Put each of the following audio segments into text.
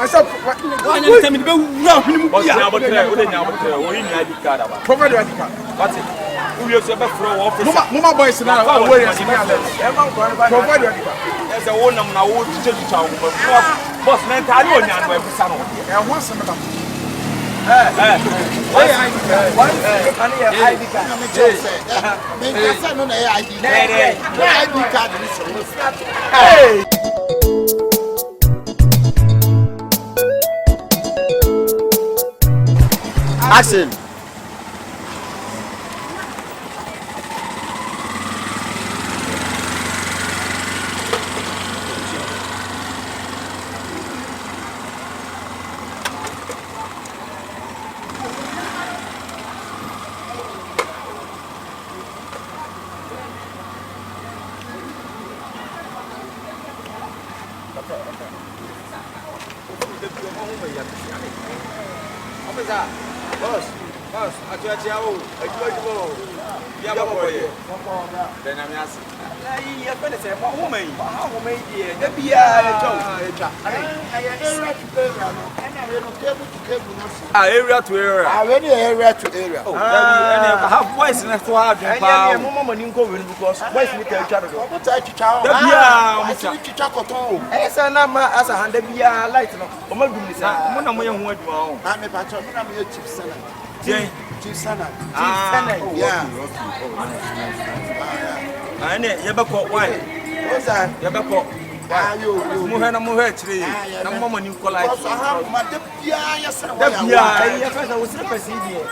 I said, why you tell me to go round him? What's the number? We need ID card. Provide your ID card. What's it? Who you say about flow office? Mama boys now. Provide your ID card. There's a one now. Who teaches you how? Boss, man, I don't know where we stand. And what's another? Why ID card? ID card. Hey. Action. Boss, atuachiao, ajuajuo. Ya baboye. Then I'm asking. Ya pele se mo woman. Ha woman die. Da bia etwa. Area to area. Area to area. Oh, that have voice na to have pa. Anya mo mama ni nko win because voice ni ka twa do. Mo ta twitwa. Da bia mo ta twitwa koton. Esa na ma asa handa bia light no. O ma dum ni sa. Mo na mo ye ho aduma o. Na me pa twa, mo na me ye chip sana. Chief Sana. Yeah. Ane yebako why? What's that? Yebako. Why you? Muhena muhechri. Na mama ni kola. Ma de bia ya sana. Da bia ya fesa wo sire pesi die.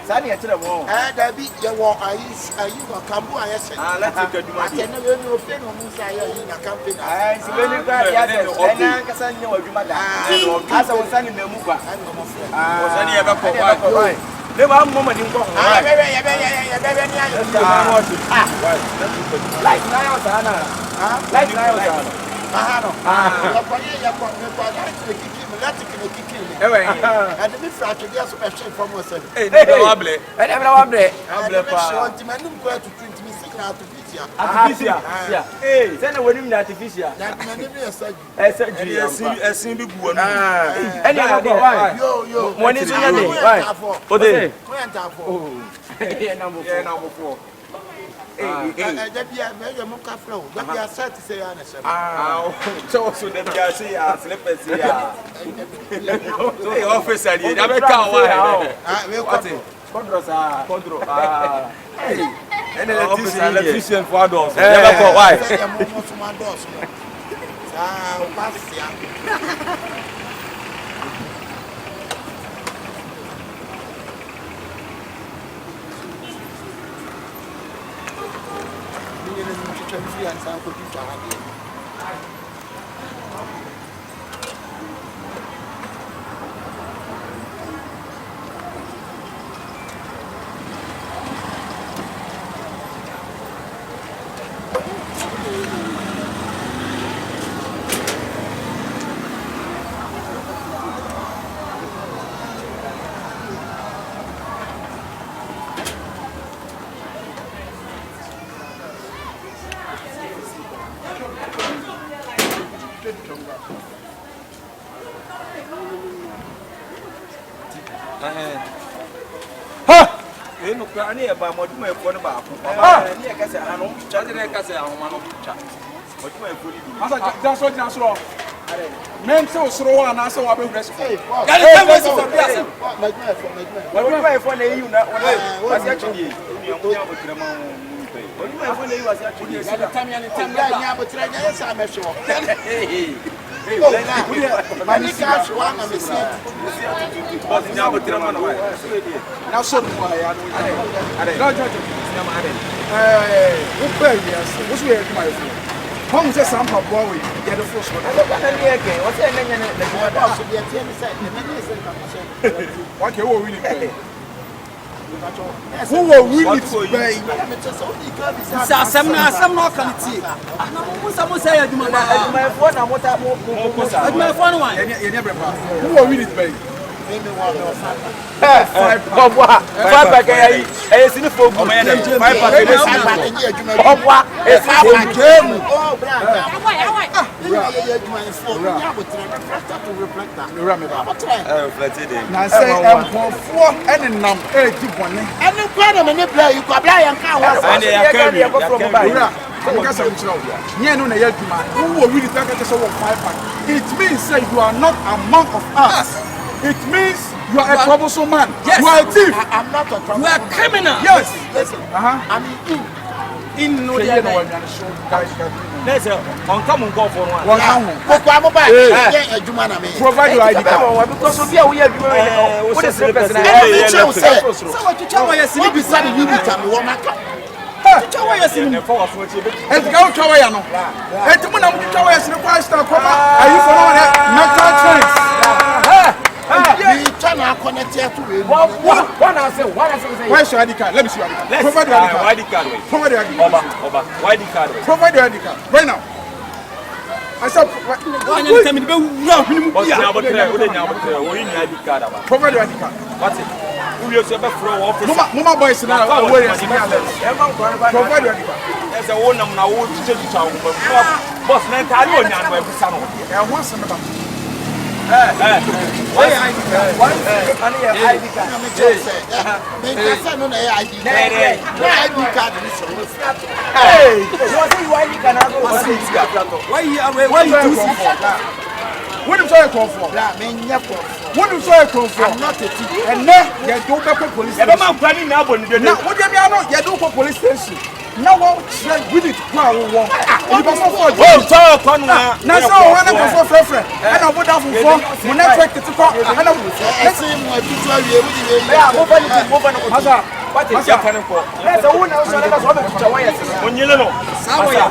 Sani ya tire mo. Da bi ye wo ayi ko kambu ayese. Let's take aduma. Atene we no fe no mu sa ya yi na campaign. Si we ni ka ya se. Ena kasa nya waduma da. Asa wo sani na mu kwa. Wo sani yebako why? Never mama didn't go. Light artificial. Hey, send a wedding artificial. Yo. When is your day? Why? Number 4. So them just say slippers here. Hey, officer, you never come. Control. Hey, and electrician for doors. Never go. Why? Ani eba moduma efo ne ba ko ni e kase anu charge ne kase ahoma no cha moduma efo ni bi asa dan so are men se osoro wa na se wa be huresi ya le tell me so be asem moduma efo na yi na wasi achidi ni amu ya botire ma moduma efo na yi wasi achidi ya le tam ya nya botire nya sa mehwe Mani cash one and the seat. But now, but now, so I who pay yes? What's where my phone? Home just some boy, get the first one. What's the name of the what you will really who will really pay? Some not quality. Mansa Musah my phone, and what I'm my phone one. Who will really pay? It means that you are not among of us. It means you are a troublesome man. Yes. You are a thief. I'm not a trouble. You are criminal. Yes. Listen. I'm In no guys. Let's on come go for one. Provide your ID card. Because of here we have what is the person? Where's your ID card? Let me see your ID card. Provide your ID card. Provide your ID card. Provide your ID card. Right now. I said, provide your ID card. What's it? Mama boys now. Provide your ID card. There's a one now. Boss, man, I why ID card? Why ID card? What is your call for? What is your call for? I'm not a thief. And then you don't go to police station. Now, what do you mean? You don't go to police station. Now, what we need to go and walk. You must not go. Oh, talk on now. Now, so I want to go for friend. And I would have for when I take the car. And I let's see my picture. Yeah, move on. What is happening for? Let's go now. So let's go to Hawaii. When you know. Aah